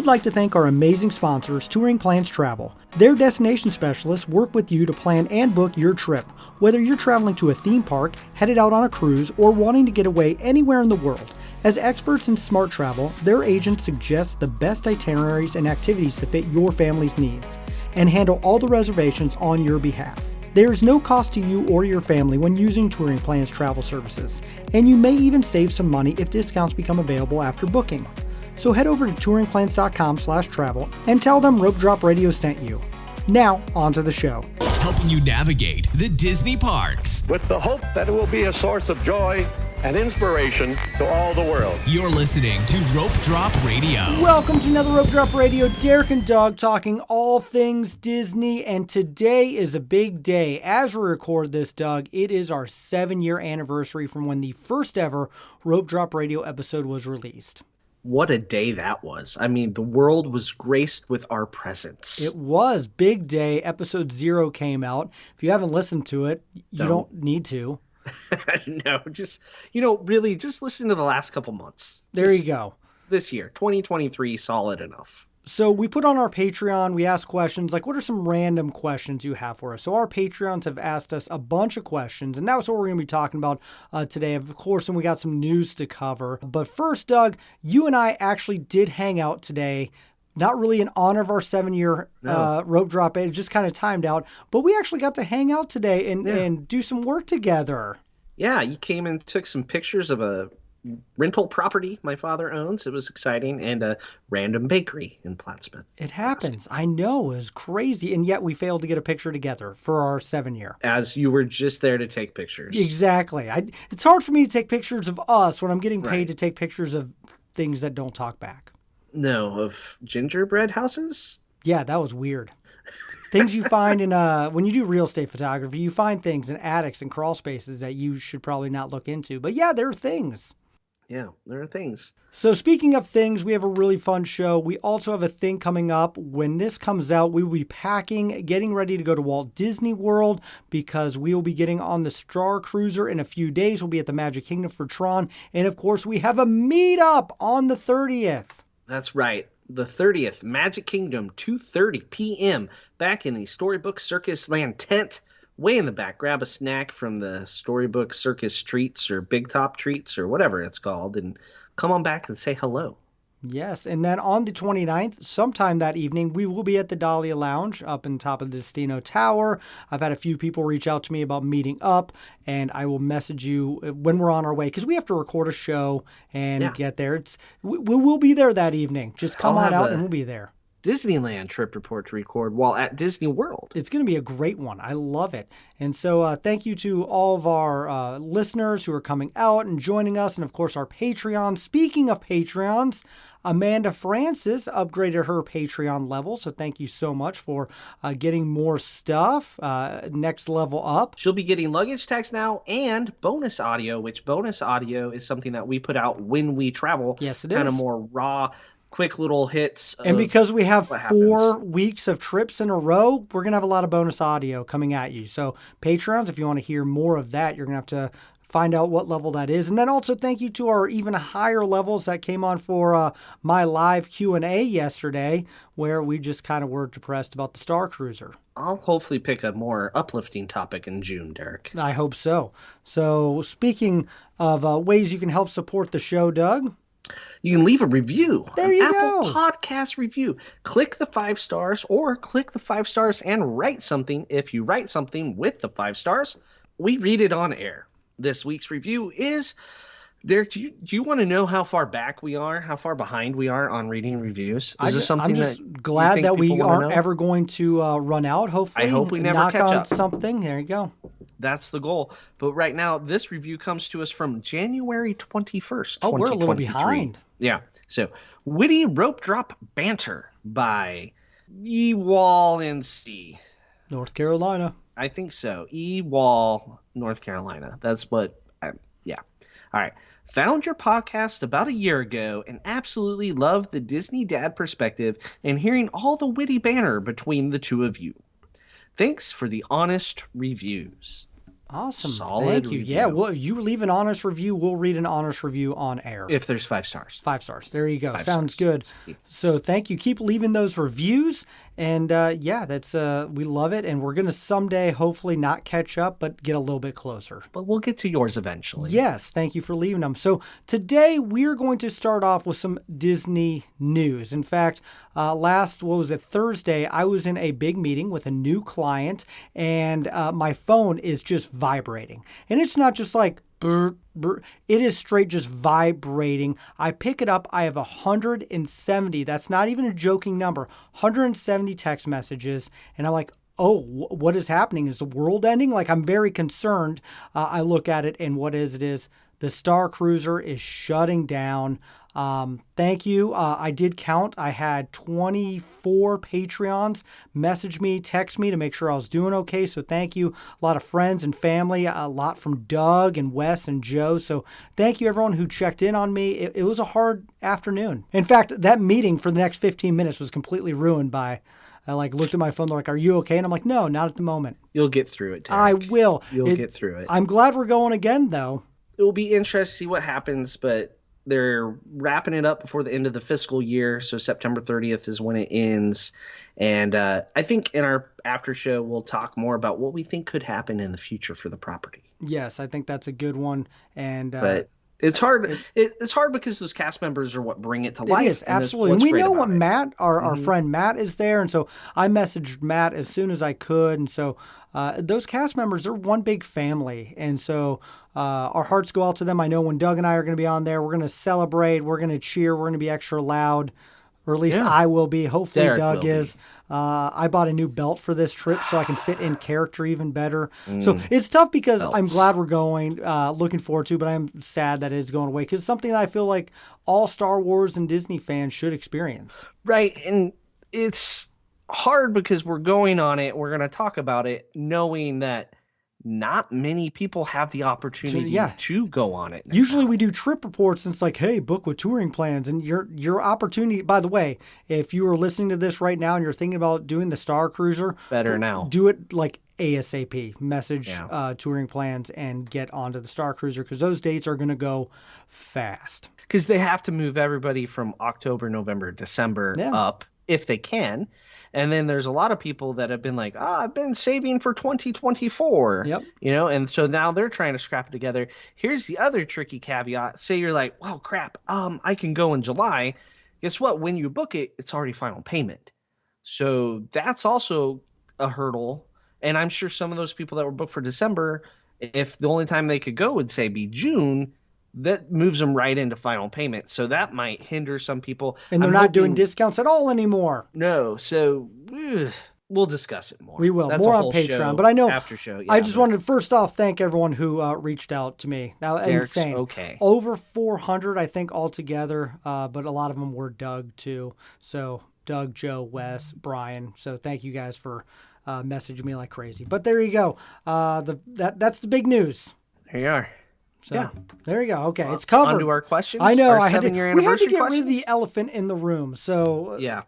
would like to thank our amazing sponsors, Touring Plans Travel. Their destination specialists work with you to plan and book your trip. Whether you're traveling to a theme park, headed out on a cruise, or wanting to get away anywhere in the world. As experts in smart travel, their agents suggest the best itineraries and activities to fit your family's needs and handle all the reservations on your behalf. There is no cost to you or your family when using Touring Plans Travel services, and you may even save some money if discounts become available after booking. So head over to touringplans.com/travel and tell them Rope Drop Radio sent you. Now, on to the show. Helping you navigate the Disney parks. With the hope that it will be a source of joy and inspiration to all the world. You're listening to Rope Drop Radio. Welcome to another Rope Drop Radio. Derek and Doug talking all things Disney, and today is a big day. As we record this, Doug, it is our 7-year anniversary from when the first ever Rope Drop Radio episode was released. What a day that was. I mean, the world was graced with our presence. It was. Big day. Episode 0 came out. If you haven't listened to it, you don't need to. No, just, really just listen to the last couple months. There you go. This year, 2023, solid enough. So we put on our Patreon, we ask questions like, what are some random questions you have for us? So our Patreons have asked us a bunch of questions, and that's what we're going to be talking about today, of course, and we got some news to cover. But first, Doug, you and I actually did hang out today. Not really in honor of our 7-year Rope Drop, it just kind of timed out, but we actually got to hang out today and do some work together. Yeah, you came and took some pictures of a rental property my father owns. It was exciting, and a random bakery in Plattsmouth. It happens. I know. It was crazy, and yet we failed to get a picture together for our 7-year. As you were just there to take pictures. Exactly. It's hard for me to take pictures of us when I'm getting paid to take pictures of things that don't talk back. No, of gingerbread houses? Yeah, that was weird. Things you find in when you do real estate photography, you find things in attics and crawl spaces that you should probably not look into. But yeah, there are things. Yeah, there are things. So speaking of things, we have a really fun show. We also have a thing coming up. When this comes out, we will be packing, getting ready to go to Walt Disney World because we will be getting on the Star Cruiser in a few days. We'll be at the Magic Kingdom for Tron. And of course, we have a meetup on the 30th. That's right. The 30th, Magic Kingdom, 2:30 p.m. back in the Storybook Circus Land tent. Way in the back, grab a snack from the Storybook Circus treats or Big Top treats or whatever it's called, and come on back and say hello. Yes, and then on the 29th, sometime that evening, we will be at the Dahlia Lounge up in top of the Destino Tower. I've had a few people reach out to me about meeting up, and I will message you when we're on our way, because we have to record a show and get there. We will be there that evening. Just come on out and we'll be there. Disneyland trip report to record while at Disney World. It's going to be a great one. I love it. And so thank you to all of our listeners who are coming out and joining us, and of course our Patreon. Speaking of Patreons, Amanda Francis upgraded her Patreon level, so thank you so much for getting more stuff, next level up. She'll be getting luggage tags now and bonus audio, which bonus audio is something that we put out when we travel. Yes, it is. Kind of more raw, quick little hits. And because we have 4 weeks of trips in a row, we're going to have a lot of bonus audio coming at you. So Patrons, if you want to hear more of that, you're going to have to find out what level that is. And then also thank you to our even higher levels that came on for my live Q&A yesterday, where we just kind of were depressed about the Star Cruiser. I'll hopefully pick a more uplifting topic in June, Derek. I hope so. So speaking of ways you can help support the show, Doug, you can leave a review. There you Apple go. Podcast review. Click the 5 stars or click the 5 stars and write something. If you write something with the 5 stars, we read it on air. This week's review is, Derek, do you want to know how far back we are, how far behind we are on reading reviews? I'm just glad that we aren't ever going to run out, hopefully. I hope we never knock catch on up. Something. There you go. That's the goal. But right now, this review comes to us from January 21st, Oh, we're a little behind. Yeah. So, Witty Rope Drop Banter by E-Wall NC. North Carolina. I think so. E-Wall, North Carolina. That's what, yeah. All right. Found your podcast about a year ago and absolutely loved the Disney dad perspective and hearing all the witty banter between the two of you. Thanks for the honest reviews. Awesome. Solid Thank you. review. Yeah, well, you leave an honest review, we'll read an honest review on air. If there's 5 stars. 5 stars. There you go. 5 Sounds stars. good. So thank you. Keep leaving those reviews. And yeah, that's we love it. And we're going to someday hopefully not catch up, but get a little bit closer. But we'll get to yours eventually. Yes, thank you for leaving them. So today we're going to start off with some Disney news. In fact, Thursday, I was in a big meeting with a new client, and my phone is just vibrating. And it's not just like, brr, brr. It is straight just vibrating. I pick it up. I have 170. That's not even a joking number. 170 text messages. And I'm like, oh, what is happening? Is the world ending? Like, I'm very concerned. I look at it, and what is it is the Star Cruiser is shutting down. Thank you. I did count. I had 24 Patreons message me, text me to make sure I was doing okay. So thank you. A lot of friends and family, a lot from Doug and Wes and Joe. So thank you everyone who checked in on me. It was a hard afternoon. In fact, that meeting for the next 15 minutes was completely ruined by, I looked at my phone. They're like, "Are you okay?" And I'm like, "No, not at the moment." You'll get through it, Derek. I will. You'll get through it. I'm glad we're going again, though. It will be interesting to see what happens, but they're wrapping it up before the end of the fiscal year. So September 30th is when it ends. And I think in our after show, we'll talk more about what we think could happen in the future for the property. Yes, I think that's a good one. And but it's hard. It's hard because those cast members are what bring it to life. It is, absolutely. And we know what Matt, our Mm-hmm. friend Matt, is there. And so I messaged Matt as soon as I could. And so those cast members, they're one big family. And so our hearts go out to them. I know when Doug and I are going to be on there, we're going to celebrate. We're going to cheer. We're going to be extra loud. Or at least I will be. Hopefully Derek Doug will is. I bought a new belt for this trip so I can fit in character even better. So it's tough because I'm glad we're going, looking forward to, but I'm sad that it is going away because it's something that I feel like all Star Wars and Disney fans should experience. Right. And it's hard because we're going on it. We're going to talk about it knowing that not many people have the opportunity to go on it now. Usually we do trip reports and it's like, hey, book with touring plans. And your opportunity, by the way, if you are listening to this right now and you're thinking about doing the Star Cruiser, better now. Do it like ASAP. Message touring plans and get onto the Star Cruiser because those dates are going to go fast. Because they have to move everybody from October, November, December up if they can. And then there's a lot of people that have been like, I've been saving for 2024. Yep. You know, and so now they're trying to scrap it together. Here's the other tricky caveat. Say you're like, well, crap, I can go in July. Guess what? When you book it, it's already final payment. So that's also a hurdle. And I'm sure some of those people that were booked for December, if the only time they could go would say be June, that moves them right into final payment. So that might hinder some people. And they're not doing discounts at all anymore. No. So we'll discuss it more. We will. That's more on Patreon. But I know after show. Yeah, I just wanted to first off thank everyone who reached out to me. Now, Derek's insane. okay. Over 400, I think, altogether. But a lot of them were Doug, too. So Doug, Joe, Wes, Brian. So thank you guys for messaging me like crazy. But there you go. That's the big news. There you are. So, there you go. Okay, it's covered. On to our questions. I know. Our we had to get rid of the elephant in the room. So yeah.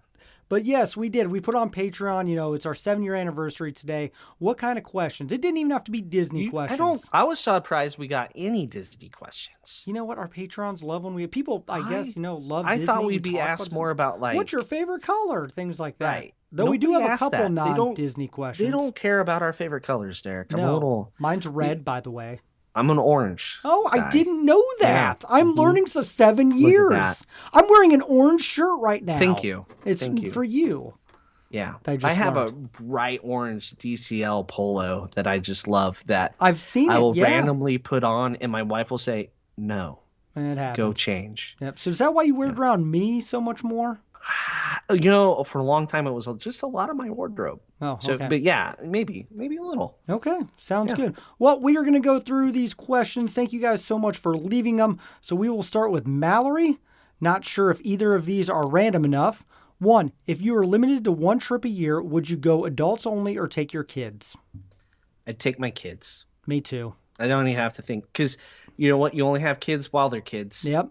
But yes, we did. We put on Patreon. You know, it's our 7-year anniversary today. What kind of questions? It didn't even have to be Disney questions. I was surprised we got any Disney questions. You know what? Our Patrons love when we people. I guess love. I Disney. thought we'd be asked more about like what's your favorite color, things like that. Right. Though Nobody we do have a couple that. non-Disney questions. They don't care about our favorite colors, Derek. Mine's red, by the way. I'm an orange. Oh, guy. I didn't know that. Yeah. I'm learning for 7 years. I'm wearing an orange shirt right now. Thank you. It's for you. Yeah. I have a bright orange DCL polo that I just love that I've seen I will randomly put on and my wife will say, no, it happens. go change. Yep. So is that why you wear it around me so much more? You know, for a long time, it was just a lot of my wardrobe. Oh, okay. So, but yeah, maybe a little. Okay, sounds good. Well, we are going to go through these questions. Thank you guys so much for leaving them. So we will start with Mallory. Not sure if either of these are random enough. 1, if you are limited to one trip a year, would you go adults only or take your kids? I'd take my kids. Me too. I don't even have to think because you know what? You only have kids while they're kids. Yep.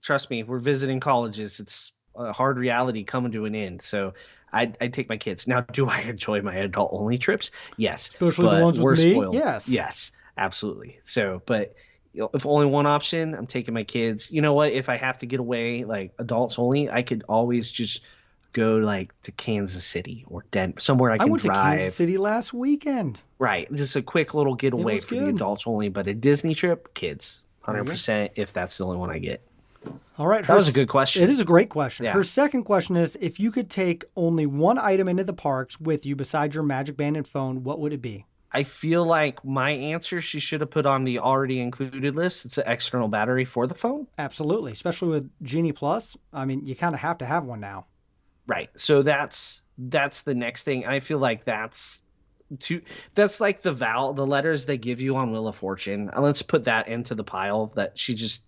Trust me, we're visiting colleges. It's a hard reality coming to an end. So I'd take my kids. Now, do I enjoy my adult only trips? Yes, Especially the but ones with we're me? spoiled. Yes. Yes, absolutely. So, but if only one option, I'm taking my kids. You know what? If I have to get away, like adults only, I could always just go like to Kansas City or Denver, somewhere I I can went to Kansas drive. City last weekend. Right, just a quick little It getaway was for the good. adults only. But a Disney trip, kids, There you go. 100%. If that's the only one I get. All right. That was a good question. It is a great question. Yeah. Her second question is, if you could take only one item into the parks with you besides your Magic Band and phone, what would it be? I feel like my answer she should have put on the already included list. It's an external battery for the phone. Absolutely. Especially with Genie Plus. I mean, you kind of have to have one now. Right. So that's the next thing. I feel like that's like the letters they give you on Wheel of Fortune. And let's put that into the pile that she just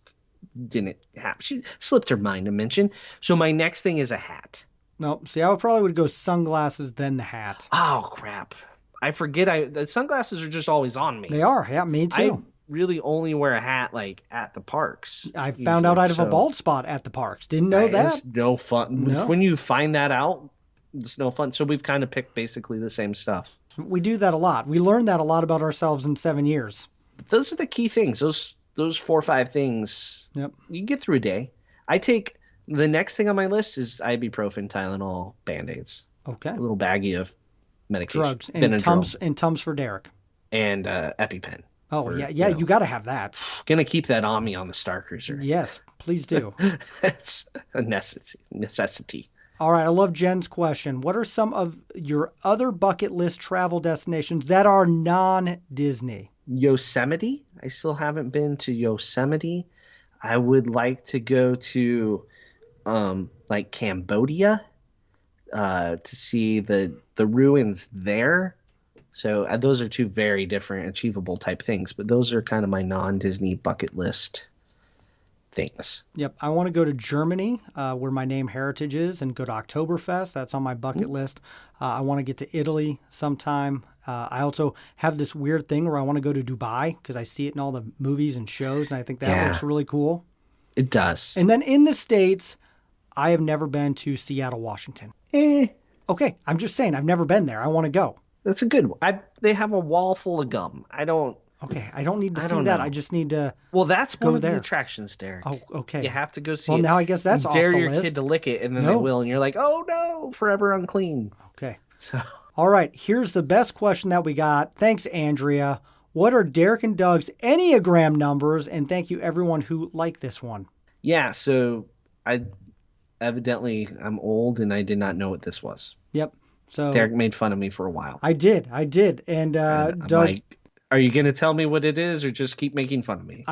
didn't have. She slipped her mind to mention. So my next thing is a hat. No, see, I probably would go sunglasses, then the hat. Oh crap. I forget the sunglasses are just always on me. They are. Yeah, me too. I really only wear a hat like at the parks. I found out I have a bald spot at the parks. Didn't know that. It's no fun. No. When you find that out, it's no fun. So we've kind of picked basically the same stuff. We do that a lot. We learned that a lot about ourselves in 7 years. Those are the key things. Those 4 or 5 things. Yep. You can get through a day. I take the next thing on my list is ibuprofen, Tylenol, Band-Aids. Okay. A little baggie of medication. Drugs and Tums for Derek. And EpiPen. Oh, yeah. You got to have that. Gonna keep that on me on the Star Cruiser. Yes, please do. It's a necessity. All right. I love Jen's question. What are some of your other bucket list travel destinations that are non-Disney? Yosemite. I still haven't been to Yosemite. I would like to go to like Cambodia to see the ruins there. So those are 2 very different achievable type things, but those are kind of my non-Disney bucket list things. Yep. I want to go to Germany, where my name heritage is, and go to Oktoberfest. That's on my bucket list. I want to get to Italy sometime. I also have this weird thing where I want to go to Dubai because I see it in all the movies and shows, and I think that looks really cool. It does. And then in the States, I have never been to Seattle, Washington. Okay. I'm just saying, I've never been there. I want to go. That's a good one. They have a wall full of gum. Okay, I don't need to see that. I just need to. Well, that's go one of there. the attractions, Derek. Oh, okay. You have to go see Well, it. now I guess that's you off dare the your list. kid to lick it, and then they will, and you're like, oh no, forever unclean. Okay. So. All right, here's the best question that we got. Thanks, Andrea. What are Derek and Doug's Enneagram numbers? And thank you, everyone who liked this one. Yeah, so I'm old, and I did not know what this was. Yep. So Derek made fun of me for a while. I did. And I'm Doug, like, are you going to tell me what it is, or just keep making fun of me?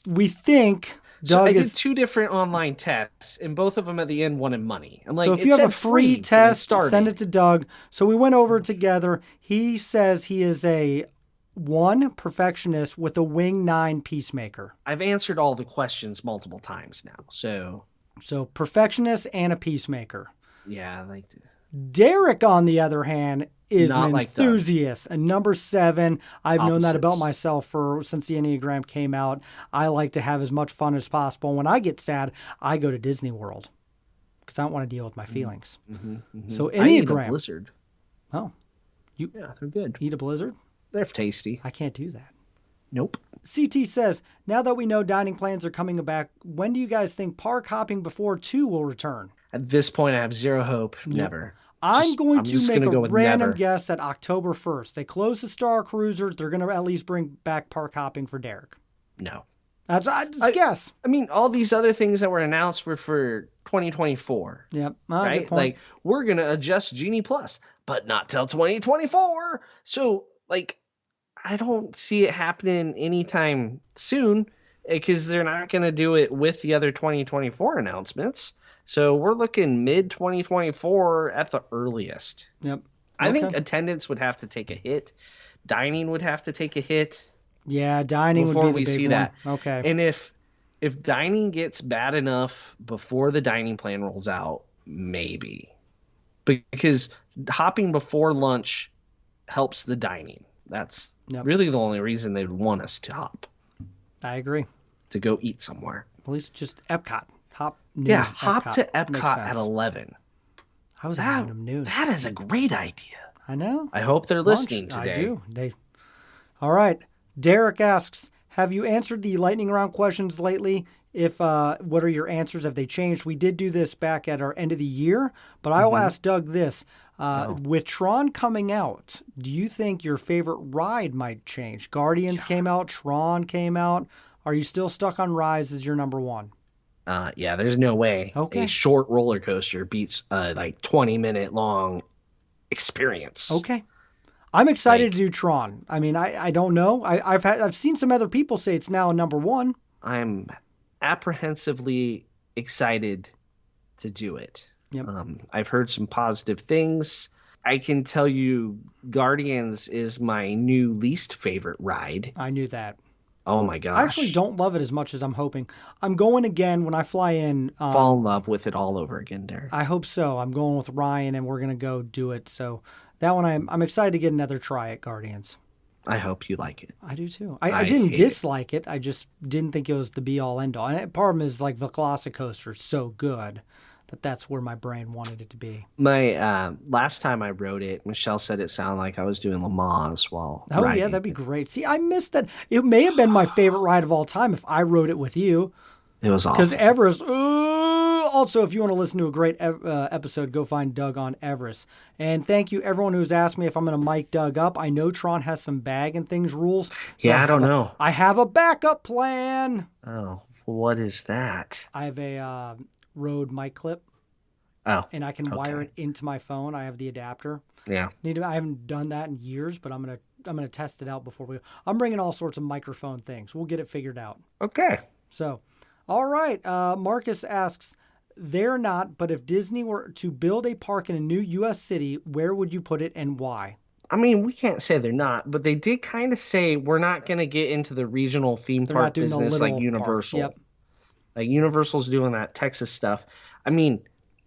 We think So Doug I did is. 2 different online tests, and both of them at the end wanted money. I'm like, So if it you have said a free when test, started. send it to Doug. So we went over it together. He says he is a 1 perfectionist with a wing 9 peacemaker. I've answered all the questions multiple times now, so perfectionist and a peacemaker. yeah, I like to. Derek, on the other hand, is Not an like enthusiast, a number 7. I've known that about Opposites. myself since the Enneagram came out. I like to have as much fun as possible. When I get sad, I go to Disney World because I don't want to deal with my feelings. So I eat a Enneagram. Blizzard. Oh, Yeah, they're good. eat a blizzard? They're tasty. I can't do that. Nope. CT says, now that we know dining plans are coming back, when do you guys think park hopping before 2 will return? At this point, I have zero hope. Never. I'm going I'm to just make gonna a go with random never. guess at October 1st. They close the Star Cruiser. They're going to at least bring back park hopping for Derek. No. That's a guess. I mean, all these other things that were announced were for 2024. Yep. Right? Good point. Like, we're going to adjust Genie Plus, but not till 2024. So, like, I don't see it happening anytime soon because they're not going to do it with the other 2024 announcements. So we're looking mid 2024 at the earliest. Yep. I think Okay. attendance would have to take a hit. Dining would have to take a hit Yeah, dining would before be the we big see one. that. Okay. And if dining gets bad enough before the dining plan rolls out, maybe. Because hopping before lunch helps the dining. That's really the only reason they'd want us to hop, I agree. to go eat somewhere. At least just Epcot. Hop noon. Yeah, hop Epcot. to Makes Epcot at sense. 11. I was at noon. That is a great idea. I know. I hope they're Lunch. listening today. I do. All right. Derek asks, have you answered the lightning round questions lately? If what are your answers? Have they changed? We did do this back at our end of the year, but I will ask Doug this. With Tron coming out, do you think your favorite ride might change? Guardians came out, Tron came out. Are you still stuck on Rise as your number one? Yeah, there's no way Okay. a short roller coaster beats like 20-minute long experience. Okay. I'm excited to do Tron. I mean, I don't know. I've seen some other people say it's now number one. I'm apprehensively excited to do it. Yep. I've heard some positive things. I can tell you Guardians is my new least favorite ride. I knew that. Oh my gosh. I actually don't love it as much as I'm hoping. I'm going again when I fly in. Fall in love with it all over again, Derek. I hope so. I'm going with Ryan and we're going to go do it. So that one, I'm excited to get another try at Guardians. I hope you like it. I do too. I didn't hate dislike it. I just didn't think it was the be all end all. And part of them is like Velocicoaster is so good that's where my brain wanted it to be. My last time I rode it, Michelle said it sounded like I was doing Le Mans while Oh riding yeah, that'd be great. See, I missed that. It may have been my favorite ride of all time if I rode it with you. It was awesome. Because Everest. Also, if you want to listen to a great episode, go find Doug on Everest. And thank you everyone who's asked me if I'm going to mic Doug up. I know Tron has some bag and things rules. So yeah, I don't know. I have a backup plan. Oh, what is that? I have a Rode mic clip. Oh, and I can wire it into my phone. I have the adapter. Yeah. I haven't done that in years, but I'm gonna test it out before we. I'm bringing all sorts of microphone things. We'll get it figured out. Okay. So, all right. Marcus asks, "They're not, but if Disney were to build a park in a new U.S. city, where would you put it and why?" I mean, we can't say they're not, but they did kind of say we're not going to get into the regional theme park business like Universal. Yep. Like Universal's doing that Texas stuff. I mean,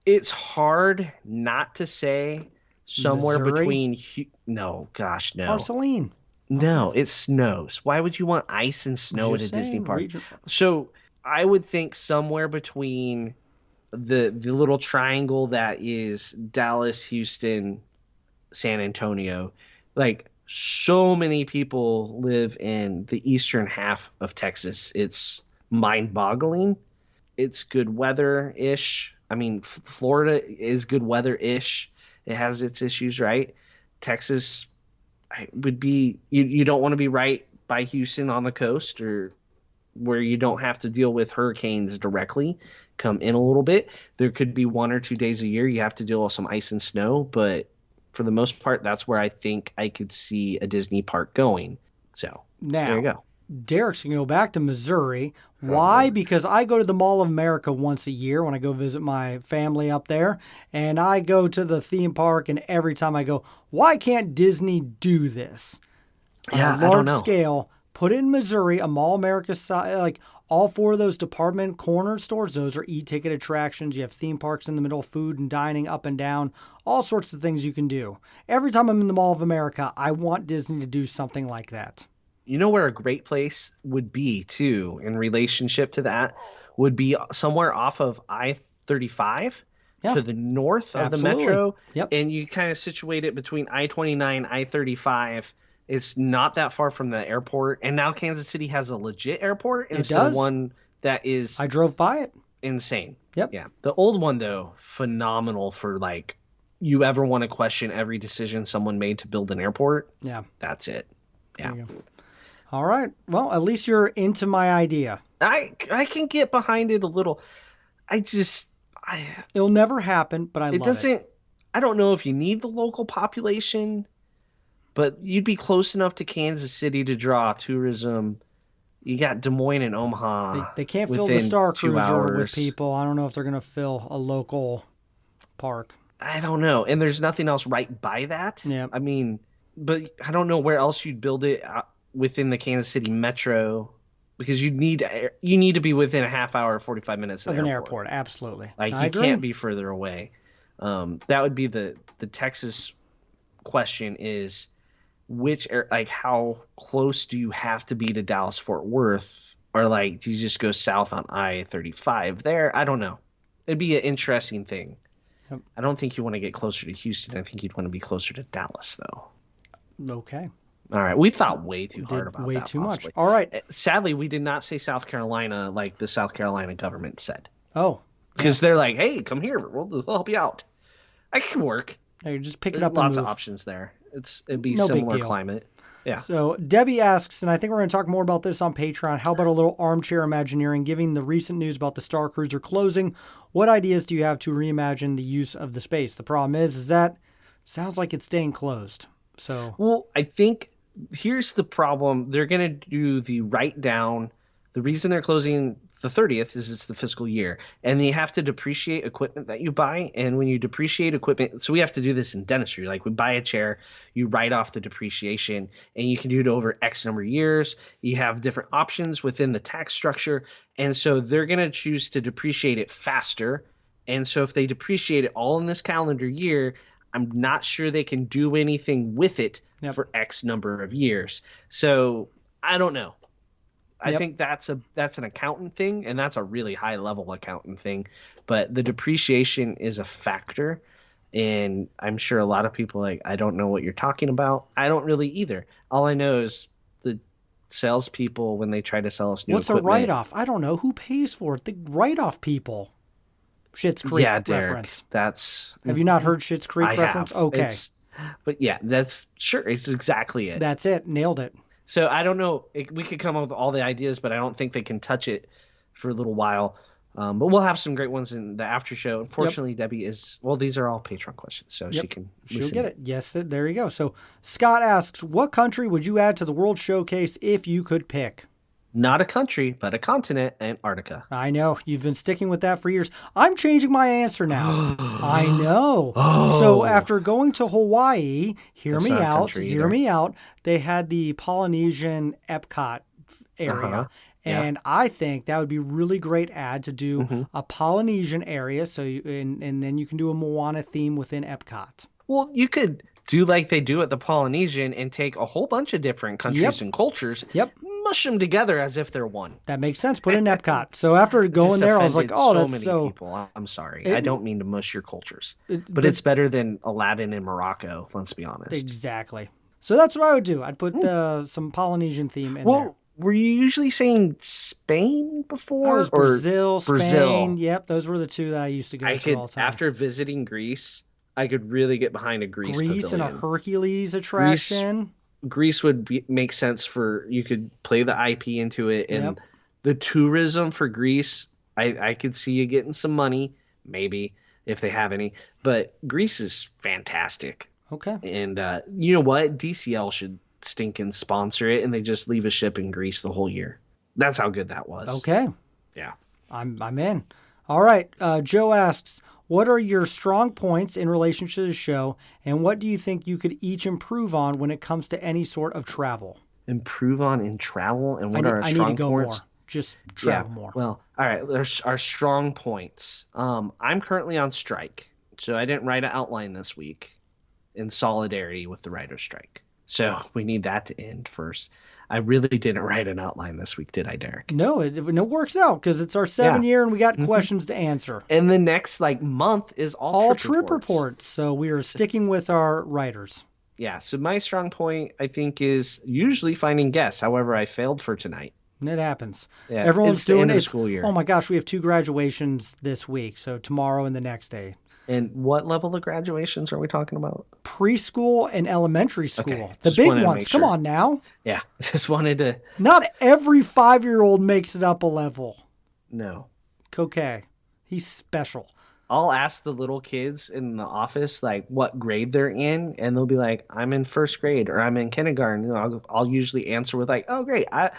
it's hard not to say somewhere Missouri? between. No, gosh, no. Marceline. No, it snows. Why would you want ice and snow at a Disney park? So I would think somewhere between the little triangle that is Dallas, Houston, San Antonio. Like, so many people live in the eastern half of Texas. It's mind-boggling. It's good weather-ish. I mean, Florida is good weather-ish. It has its issues, right? Texas would be you don't want to be right by Houston on the coast, or where you don't have to deal with hurricanes directly come in a little bit. There could be 1 or 2 days a year you have to deal with some ice and snow, but for the most part, that's where I think I could see a Disney park going. So now, there you go. Derek's going to go back to Missouri. Why? Because I go to the Mall of America once a year when I go visit my family up there. And I go to the theme park, and every time I go, why can't Disney do this? Yeah, on a I don't large know. scale, put it in Missouri, a Mall of America size, like all 4 of those department corner stores, those are e-ticket attractions. You have theme parks in the middle, food and dining up and down, all sorts of things you can do. Every time I'm in the Mall of America, I want Disney to do something like that. You know where a great place would be, too, in relationship to that, would be somewhere off of I-35 to the north of the metro. Yep. And you kind of situate it between I-29, I-35. It's not that far from the airport. And now Kansas City has a legit airport instead of one that is I drove by it. insane. Yep. Yeah. The old one, though, phenomenal for, like, you ever want to question every decision someone made to build an airport. Yeah. That's it. Yeah. There you go. All right. Well, at least you're into my idea. I can get behind it a little. It'll never happen, but I love it. I don't know if you need the local population, but you'd be close enough to Kansas City to draw tourism. You got Des Moines and Omaha. They can't fill the Star Cruiser with people. I don't know if they're going to fill a local park. I don't know. And there's nothing else right by that. Yeah. I mean, but I don't know where else you'd build it within the Kansas City metro, because you need to be within a half hour, 45 minutes of an airport. Absolutely. Like, you can't be further away. That would be the Texas question is how close do you have to be to Dallas Fort Worth Or like, do you just go south on I-35 there? I don't know. It'd be an interesting thing. Yep. I don't think you want to get closer to Houston. I think you'd want to be closer to Dallas, though. Okay. All right. We thought way too hard about way that. too possibly. much. All right. Sadly, we did not say South Carolina like the South Carolina government said. Oh. Because they're like, hey, come here. We'll help you out. I can work. No, you're just picking There's up lots and move. of options there. It'd be No big similar deal. climate. Yeah. So Debbie asks, and I think we're going to talk more about this on Patreon, how about a little armchair imagineering, given the recent news about the Star Cruiser closing? What ideas do you have to reimagine the use of the space? The problem is that sounds like it's staying closed. So, well, I think here's the problem. They're going to do the write down. The reason they're closing the 30th is it's the fiscal year, and you have to depreciate equipment that you buy. And when you depreciate equipment, so we have to do this in dentistry. Like we buy a chair, you write off the depreciation, and you can do it over X number of years. You have different options within the tax structure. And so they're going to choose to depreciate it faster. And so if they depreciate it all in this calendar year, I'm not sure they can do anything with it for X number of years. So I don't know. I think that's an accountant thing, and that's a really high level accountant thing. But the depreciation is a factor, and I'm sure a lot of people are like, I don't know what you're talking about. I don't really either. All I know is the salespeople, when they try to sell us new equipment. What's a write-off? I don't know. Who pays for it? The write-off people. Schitt's Creek reference. Have you not heard Schitt's Creek reference? Have. Okay. But yeah, it's exactly it. That's it. Nailed it. So I don't know. We could come up with all the ideas, but I don't think they can touch it for a little while. But we'll have some great ones in the after show. Unfortunately, Debbie is, well, these are all Patreon questions, so she'll get it. Yes, there you go. So Scott asks, what country would you add to the World Showcase if you could pick? Not a country, but a continent, Antarctica. I know. You've been sticking with that for years. I'm changing my answer now. I know. So after going to Hawaii, hear me out. They had the Polynesian Epcot area. And I think that would be really great add to do a Polynesian area. So and then you can do a Moana theme within Epcot. Well, you could do like they do at the Polynesian and take a whole bunch of different countries and cultures. Mush them together as if they're one. That makes sense. Put in Epcot. So after going there, I was like, "Oh, that's many so." People. I'm sorry. I don't mean to mush your cultures, but it's better than Aladdin in Morocco. Let's be honest. Exactly. So that's what I would do. I'd put some Polynesian theme in there. Were you usually saying Spain before? Or Brazil, Spain. Yep, those were the two that I used to go to all the time. After visiting Greece, I could really get behind a Greece pavilion. And a Hercules attraction. Greece would make sense for, you could play the IP into it, and the tourism for Greece, I could see you getting some money, maybe, if they have any, but Greece is fantastic. Okay. And you know what? DCL should stinking sponsor it, and they just leave a ship in Greece the whole year. That's how good that was. Okay. Yeah. I'm in. All right. Joe asks, what are your strong points in relation to the show, and what do you think you could each improve on when it comes to any sort of travel? Improve on in travel, and what are our strong points? I need to go more. Just travel more. Well, all right. There's our strong points. I'm currently on strike, so I didn't write an outline this week in solidarity with the writer's strike. So we need that to end first. I really didn't write an outline this week, did I, Derek? No, it works out because it's our 7th year and we got questions to answer. And the next month is all trip reports. So we are sticking with our writers. Yeah. So my strong point, I think, is usually finding guests. However, I failed for tonight. It happens. Yeah, everyone's doing the school year. Oh my gosh, we have 2 graduations this week. So tomorrow and the next day. And what level of graduations are we talking about? Preschool and elementary school. Okay. The big ones. Come on now. Yeah. Just wanted to. Not every 5-year-old makes it up a level. No. Okay. He's special. I'll ask the little kids in the office, what grade they're in, and they'll be like, I'm in 1st grade or I'm in kindergarten. I'll usually answer with oh, great. I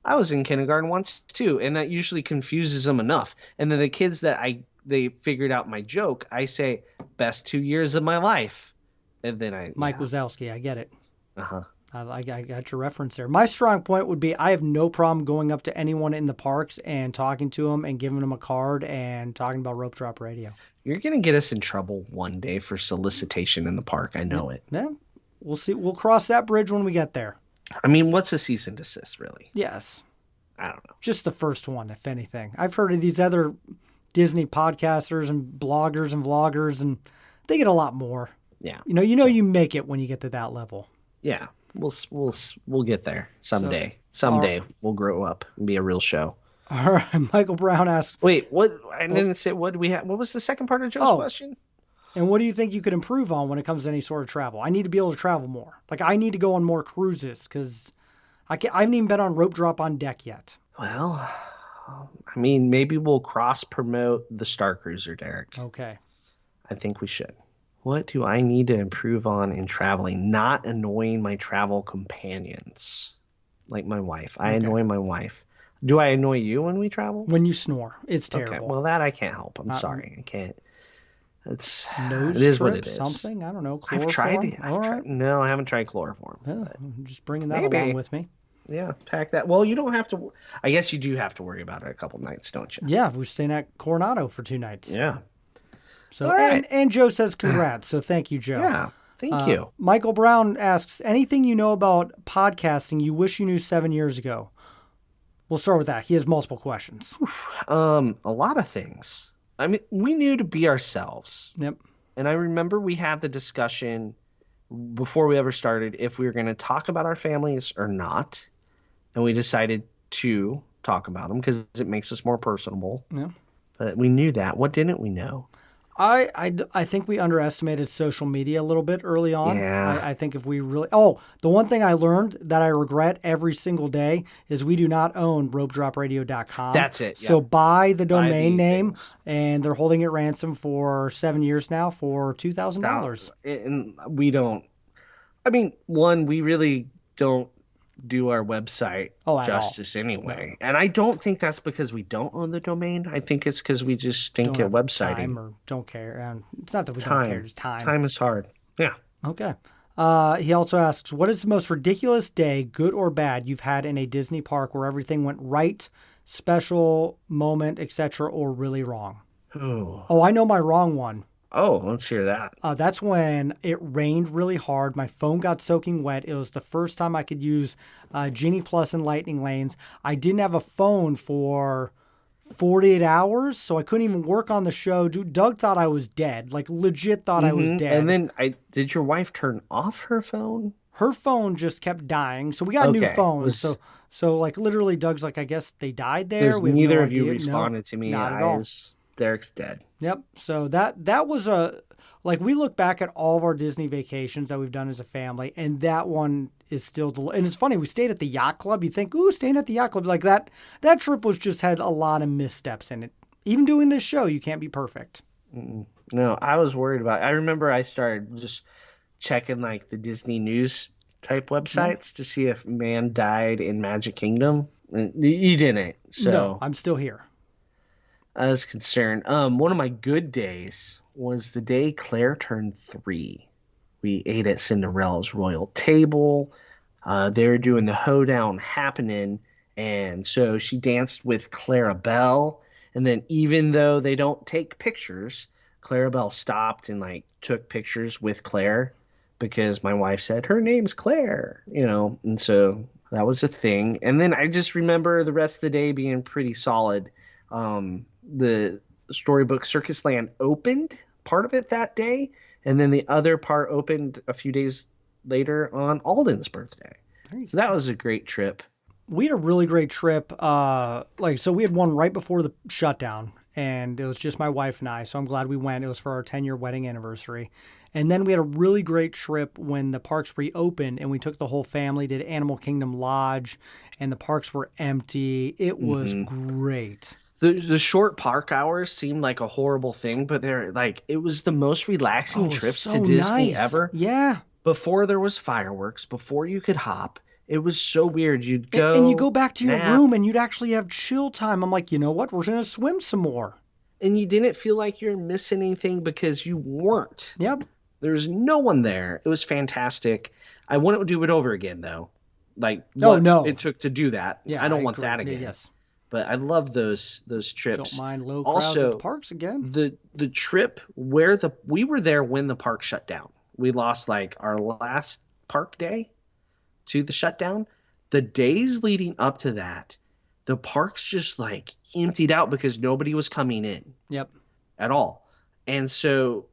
was in kindergarten once too. And that usually confuses them enough. And then the kids that they figured out my joke, I say, best 2 years of my life. And then Mike Wazowski, I get it. Uh-huh. I got your reference there. My strong point would be I have no problem going up to anyone in the parks and talking to them and giving them a card and talking about Rope Drop Radio. You're going to get us in trouble one day for solicitation in the park. I know it. Yeah, we'll see. We'll cross that bridge when we get there. I mean, what's a cease and desist, really? Yes. I don't know. Just the first one, if anything. I've heard of these other Disney podcasters and bloggers and vloggers, and they get a lot more. Yeah. You make it when you get to that level. Yeah. We'll get there someday. Someday we'll grow up and be a real show. All right. Michael Brown asks, wait, what? I didn't say what do we have. What was the second part of Joe's question? And what do you think you could improve on when it comes to any sort of travel? I need to be able to travel more. Like, I need to go on more cruises because I haven't even been on rope drop on deck yet. Well, I mean, maybe we'll cross promote the Star Cruiser, Derek. Okay. I think we should. What do I need to improve on in traveling? Not annoying my travel companions, like my wife. I annoy my wife. Do I annoy you when we travel? When you snore, it's terrible. Okay, well, that I can't help. I'm sorry, I can't. It nose is what strip, it is. Something I don't know. I've tried. No, I haven't tried chloroform. Yeah, I'm just bringing that along with me. Yeah, pack that. Well, you don't have to. I guess you do have to worry about it a couple nights, don't you? Yeah, we're staying at Coronado for 2 nights. Yeah. So and Joe says congrats. So thank you, Joe. Yeah, thank you. Michael Brown asks, anything you know about podcasting you wish you knew 7 years ago? We'll start with that. He has multiple questions. A lot of things. I mean, we knew to be ourselves. Yep. And I remember we had the discussion before we ever started if we were going to talk about our families or not. And we decided to talk about them because it makes us more personable. Yeah. But we knew that. What didn't we know? I think we underestimated social media a little bit early on. Yeah. I think if we really... Oh, the one thing I learned that I regret every single day is we do not own ropedropradio.com. That's it. So buy the domain name, things. and they're holding it ransom for 7 years now for $2,000. And we don't... I mean, one, we really don't do our website justice anyway. No. And I don't think that's because we don't own the domain. I think it's because we just stink at websiting. Time or don't care. And it's not that we don't care, it's time. Time is hard. Yeah. Okay. He also asks, what is the most ridiculous day, good or bad, you've had in a Disney park where everything went right, special moment, etc., or really wrong? Ooh. Oh, I know my wrong one. Oh, let's hear that. That's when it rained really hard. My phone got soaking wet. It was the first time I could use Genie Plus and Lightning Lanes. I didn't have a phone for 48 hours, so I couldn't even work on the show. Doug thought I was dead, like legit thought I was dead. And then did your wife turn off her phone? Her phone just kept dying. So we got new phones. So like literally Doug's like, I guess they died there. Neither of you responded to me. Not at all. Derek's dead. Yep. So that was we look back at all of our Disney vacations that we've done as a family, and that one is still, and it's funny, we stayed at the yacht club. You think, ooh, staying at the yacht club, like that trip was just had a lot of missteps in it. Even doing this show, you can't be perfect. No, I was worried about it. I remember I started just checking like the Disney news type websites to see if man died in Magic Kingdom. And you didn't. So no, I'm still here. I was concerned. One of my good days was the day Claire turned 3. We ate at Cinderella's royal table. They were doing the hoedown happening, and so she danced with Clarabelle. And then even though they don't take pictures, Clarabelle stopped and like took pictures with Claire because my wife said her name's Claire, and so that was a thing. And then I just remember the rest of the day being pretty solid. The Storybook Circus Land opened part of it that day, and then the other part opened a few days later on Alden's birthday. So that was a great trip. We had a really great trip. So we had one right before the shutdown, and it was just my wife and I, so I'm glad we went. It was for our 10-year wedding anniversary. And then we had a really great trip when the parks reopened, and we took the whole family, did Animal Kingdom Lodge, and the parks were empty. It was great. The short park hours seemed like a horrible thing, but it was the most relaxing trips to Disney ever. Yeah. Before there was fireworks, before you could hop, it was so weird. You'd go and you go back to your room and you'd actually have chill time. I'm like, you know what? We're going to swim some more. And you didn't feel like you're missing anything because you weren't. Yep. There was no one there. It was fantastic. I wouldn't do it over again, though. No. It took to do that. Yeah, I don't want that again. Yes. But I love those trips. Don't mind low crowds at the parks again. The trip where we were there when the park shut down. We lost our last park day to the shutdown. The days leading up to that, the parks just like emptied out because nobody was coming in Yep. at all. And so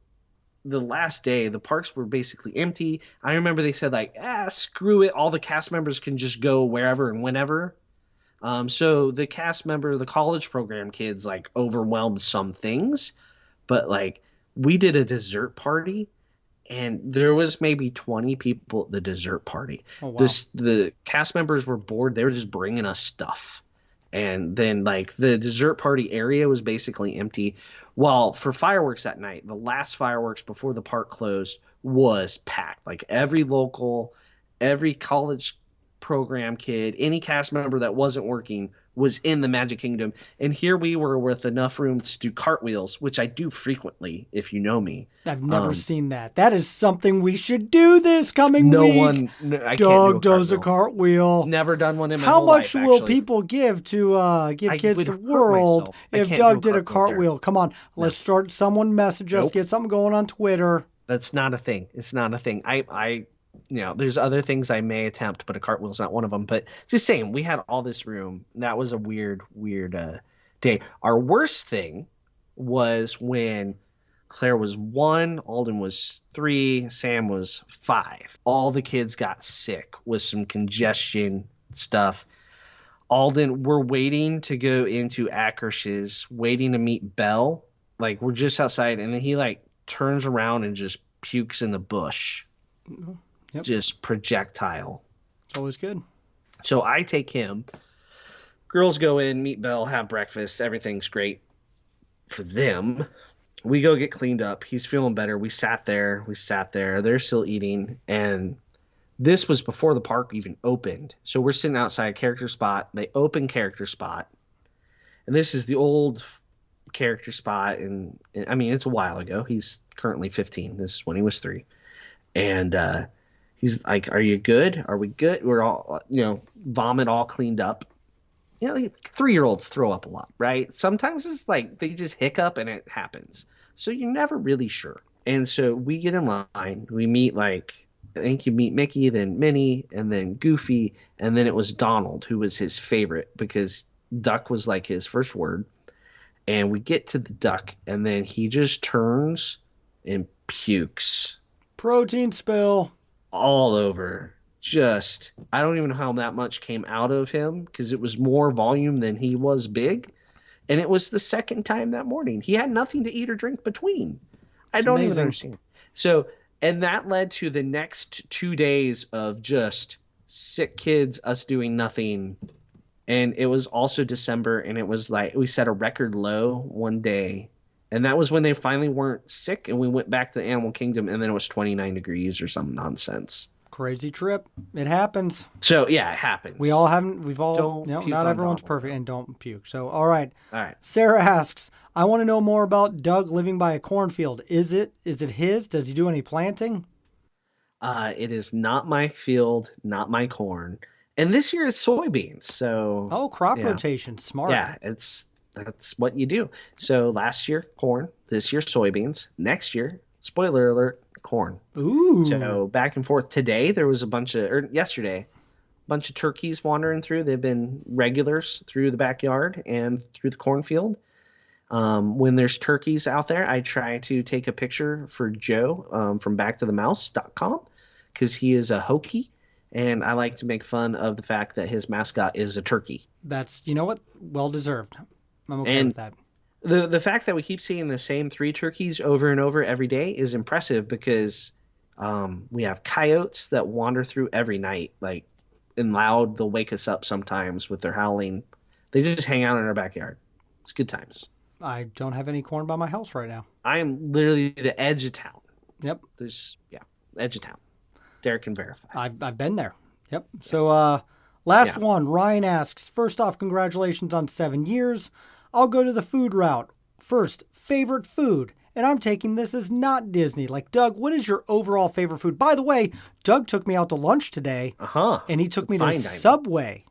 the last day, the parks were basically empty. I remember they said like, screw it. All the cast members can just go wherever and whenever. So the the college program kids like overwhelmed some things, but like we did a dessert party and there was maybe 20 people at the dessert party. Oh, wow. The cast members were bored. They were just bringing us stuff. And then like the dessert party area was basically empty. While for fireworks that night, the last fireworks before the park closed was packed. Like every college program kid, any cast member that wasn't working was in the Magic Kingdom. And here we were with enough room to do cartwheels, which I do frequently, if you know me. I've never seen that. That is something we should do this coming No week. one, I Doug can't do does a cartwheel. Never done one in my How whole much life, will actually. people give to give I kids would the hurt world myself. I if can't Doug do a did a cartwheel there. cartwheel? Come on, let's start. Someone message us. Nope. Get something going on Twitter. That's not a thing. It's not a thing. I there's other things I may attempt, but a cartwheel's not one of them. But it's the same. We had all this room. That was a weird day. Our worst thing was when Claire was 1, Alden was 3, Sam was 5. All the kids got sick with some congestion stuff. Alden, we're waiting to go into Ackersh's, waiting to meet Belle. Like, we're just outside, and then he, like, turns around and just pukes in the bush. Yep. Just projectile. It's always good. So I take him. Girls go in, meet Belle, have breakfast. Everything's great for them. We go get cleaned up. He's feeling better. We sat there. They're still eating. And this was before the park even opened. So we're sitting outside character spot. They open character spot. And this is the old character spot. And I mean, it's a while ago. He's currently 15. This is when he was 3. And he's like, "Are you good? Are we good?" We're all, vomit all cleaned up. 3-year-olds throw up a lot, right? Sometimes it's like they just hiccup and it happens. So you're never really sure. And so we get in line. We meet I think you meet Mickey, then Minnie, and then Goofy. And then it was Donald, who was his favorite because duck was like his first word. And we get to the duck and then he just turns and pukes. Protein spill. All over. Just, I don't even know how that much came out of him because it was more volume than he was big. And it was the second time that morning. He had nothing to eat or drink between. I don't even understand. So, and that led to the next 2 days of just sick kids, us doing nothing. And it was also December, and it was like we set a record low one day. And that was when they finally weren't sick, and we went back to the Animal Kingdom, and then it was 29 degrees or some nonsense. Crazy trip. It happens. So, yeah, it happens. We've all, Don't puke not on everyone's Donald. perfect, and don't puke. So, all right. All right. Sarah asks, I want to know more about Doug living by a cornfield. Is it his? Does he do any planting? It is not my field, not my corn. And this year it's soybeans. So, Oh, crop rotation. Smart. yeah, that's what you do. So last year, corn. This year, soybeans. Next year, spoiler alert, corn. Ooh. So back and forth. Today, there was yesterday, a bunch of turkeys wandering through. They've been regulars through the backyard and through the cornfield. When there's turkeys out there, I try to take a picture for Joe from backtothemouse.com because he is a Hokie. And I like to make fun of the fact that his mascot is a turkey. That's, you know what? Well deserved. I'm okay And with that. The fact that we keep seeing the same 3 turkeys over and over every day is impressive because we have coyotes that wander through every night, and loud. They'll wake us up sometimes with their howling. They just hang out in our backyard. It's good times. I don't have any corn by my house right now. I am literally the edge of town. Yep. Edge of town. Derek can verify. I've been there. Yep. So last one, Ryan asks, first off, congratulations on 7 years. I'll go to the food route. First, favorite food. And I'm taking this as not Disney. Like, Doug, what is your overall favorite food? By the way, Doug took me out to lunch today. Uh-huh. And he took me to Fine dining. Subway.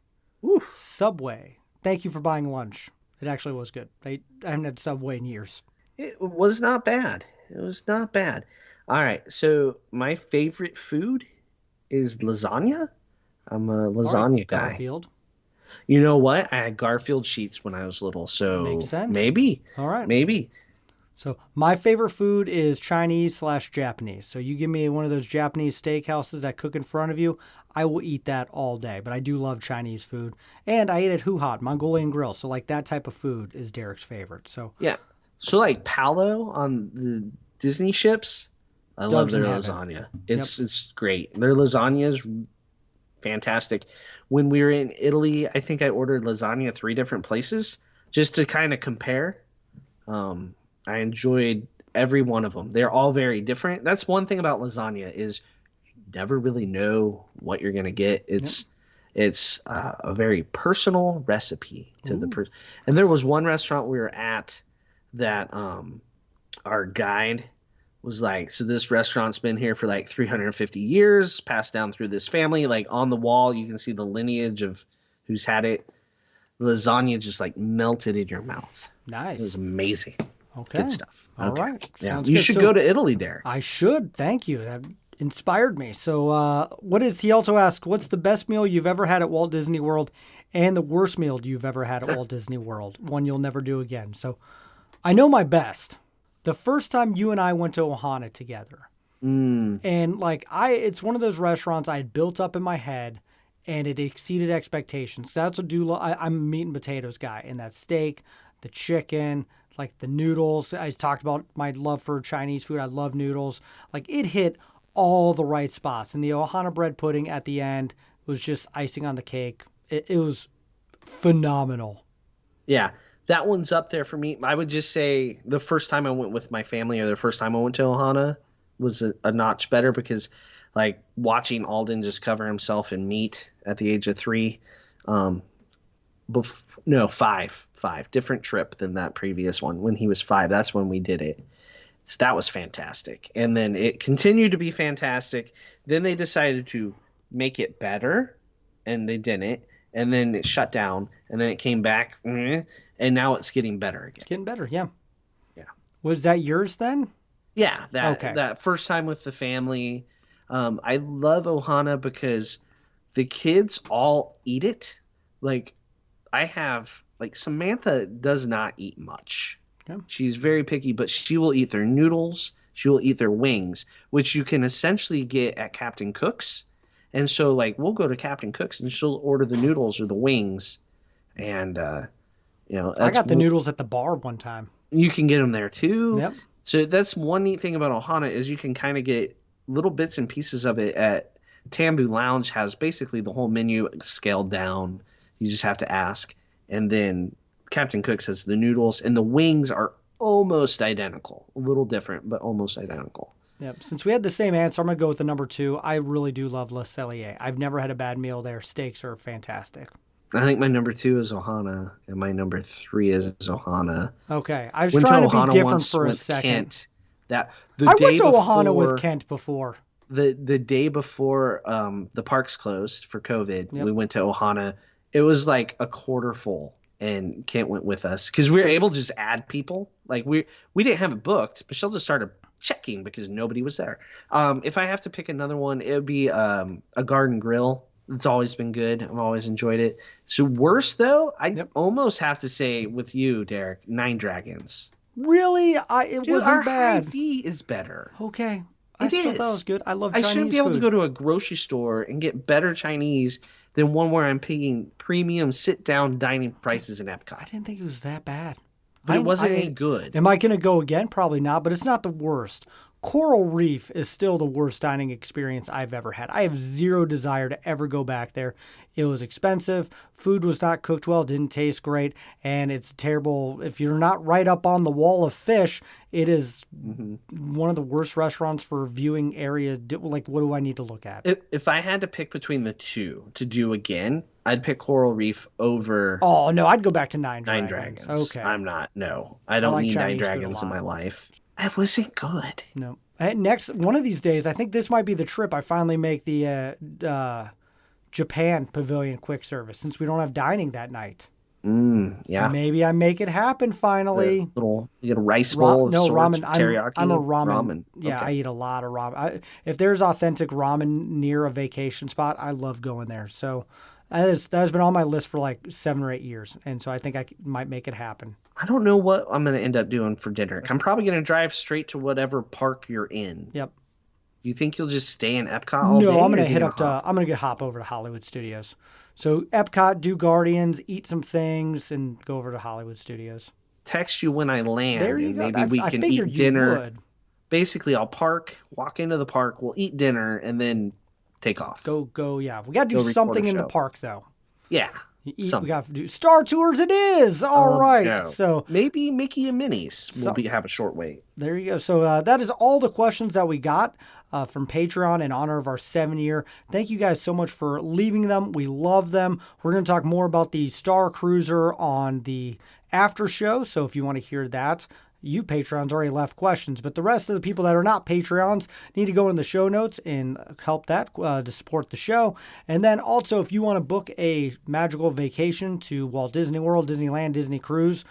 Oof. Subway. Thank you for buying lunch. It actually was good. I haven't had Subway in years. It was not bad. It was not bad. All right. So my favorite food is lasagna. I'm a lasagna guy. Garfield. You know what? I had Garfield sheets when I was little, Makes so sense. maybe, All right. maybe. So my favorite food is Chinese/Japanese. So you give me one of those Japanese steakhouses that cook in front of you, I will eat that all day. But I do love Chinese food, and I eat at Hu Hot Mongolian Grill. So like that type of food is Derek's favorite. So Yeah. So like Palo on the Disney ships, I love Doug's in their heaven. lasagna. It's great. Their lasagna is fantastic. When we were in Italy, I think I ordered lasagna 3 different places just to kind of compare. Um, I enjoyed every one of them. They're all very different. That's one thing about lasagna is you never really know what you're gonna get. It's a very personal recipe to the person. And there was one restaurant we were at that our guide was like, so this restaurant's been here for like 350 years, passed down through this family. Like on the wall, you can see the lineage of who's had it. Lasagna just like melted in your mouth. nice. It was amazing. Okay. Good stuff. All Okay. right. Yeah. Sounds You good. should So go to Italy, Derek. I should. Thank you. That inspired me. So what is he also asked, what's the best meal you've ever had at Walt Disney World and the worst meal you've ever had at Walt Disney World? One you'll never do again. So I know my best. The first time you and I went to Ohana together. And like it's one of those restaurants I had built up in my head and it exceeded expectations. That's what I'm a meat and potatoes guy. And that steak, the chicken, like the noodles. I talked about my love for Chinese food. I love noodles. Like it hit all the right spots. And the Ohana bread pudding at the end was just icing on the cake. It was phenomenal. Yeah. That one's up there for me. I would just say the first time I went with my family or the first time I went to Ohana was a notch better because like watching Alden just cover himself in meat at the age of 3. No, five different trip than that previous one. When he was 5, that's when we did it. So that was fantastic. And then it continued to be fantastic. Then they decided to make it better and they didn't. And then it shut down and then it came back and now it's getting better again. It's getting better. Yeah. Yeah. Was that yours then? Yeah, Okay. that first time with the family. I love Ohana because the kids all eat it. Like I have like Samantha does not eat much. Okay. She's very picky, but she will eat their noodles. She will eat their wings, which you can essentially get at Captain Cook's. And so like we'll go to Captain Cook's and she'll order the noodles or the wings, and I got the noodles at the bar one time. You can get them there too. Yep. So that's one neat thing about Ohana is you can kind of get little bits and pieces of it at Tambu Lounge. Has basically the whole menu scaled down. You just have to ask. And then Captain Cook's has the noodles and the wings are almost identical. A little different, but almost identical. Yep. Since we had the same answer, I'm going to go with the number 2. I really do love Le Cellier. I've never had a bad meal there. Steaks are fantastic. I think my number 2 is Ohana and my number 3 is Ohana. Okay. I was Went to trying to be Ohana different once for a with second. Kent. I I went to Ohana with Kent before. The day before the parks closed for COVID, Yep. we went to Ohana. It was like a quarter full, and Kent went with us because we were able to just add people. Like we didn't have it booked. Michelle just started checking because nobody was there. If I have to pick another one, it would be a Garden Grill. It's always been good. I've always enjoyed it. So worse though, I almost have to say with you, Derek, 9 Dragons. Really? It Dude, wasn't our bad. Hy-Vee is better. Okay. I It still is. thought it was good. I love I Chinese shouldn't be able food. to go to a grocery store and get better Chinese than one where I'm paying premium sit-down dining prices in I Epcot. didn't think it was that bad. But it wasn't any good. Am I going to go again? Probably not, but it's not the worst. Coral Reef is still the worst dining experience I've ever had. I have zero desire to ever go back there. It was expensive. Food was not cooked well, didn't taste great, and it's terrible. If you're not right up on the wall of fish, it is one of the worst restaurants for viewing area. Like, what do I need to look at? If I had to pick between the two to do again, I'd pick Coral Reef over Oh, no, I'd go back to Nine Nine Dragons. Dragons. Okay. I don't like need Chinese Nine food a Dragons in lot. my life. It wasn't good. No. Next, one of these days, I think this might be the trip I finally make the Japan Pavilion quick service since we don't have dining that night. Yeah. Maybe I make it happen finally. You get a rice bowl of sorts, ramen. teriyaki. I'm a ramen. Yeah, Okay. I eat a lot of ramen. If there's authentic ramen near a vacation spot, I love going there. So That has been on my list for like 7 or 8 years, and so I think might make it happen. I don't know what I'm going to end up doing for dinner. I'm probably going to drive straight to whatever park you're in. Yep. Do you think you'll just stay in Epcot all day? No, I'm or going to you hit I'm going to hop over to Hollywood Studios. So Epcot, do Guardians, eat some things, and go over to Hollywood Studios. Text you when I land, There you and go. maybe we I can figured eat you dinner. would. Basically, I'll walk into the park, we'll eat dinner, and then take off. Go, yeah. We got to Go do record something a in the show. park, though. Yeah. We got to do Star Tours. It is all right. No. So maybe Mickey and Minnie's will have a short wait. there you go. So that is all the questions that we got from Patreon in honor of our 7-year. Thank you guys so much for leaving them. We love them. We're going to talk more about the Star Cruiser on the after show. So if you want to hear that, you Patreons already left questions, but the rest of the people that are not Patreons need to go in the show notes and help that to support the show. And then also, if you want to book a magical vacation to Walt Disney World, Disneyland, Disney Cruise,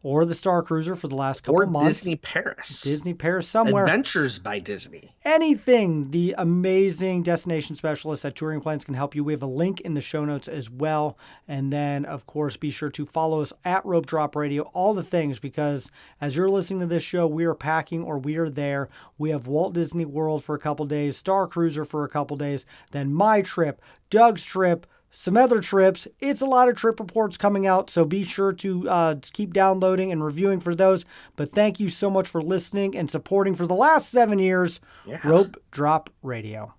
or the Star Cruiser for the last couple months. Disney Paris. Disney Paris somewhere. Adventures by Disney. Anything, the amazing destination specialists at Touring Plans can help you. We have a link in the show notes as well. And then, of course, be sure to follow us at Rope Drop Radio, all the things, because as you're listening to this show, we are packing or we are there. We have Walt Disney World for a couple days, Star Cruiser for a couple days, then my trip, Doug's trip, some other trips. It's a lot of trip reports coming out, so be sure to keep downloading and reviewing for those. But thank you so much for listening and supporting for the last 7 years, Rope Drop Radio.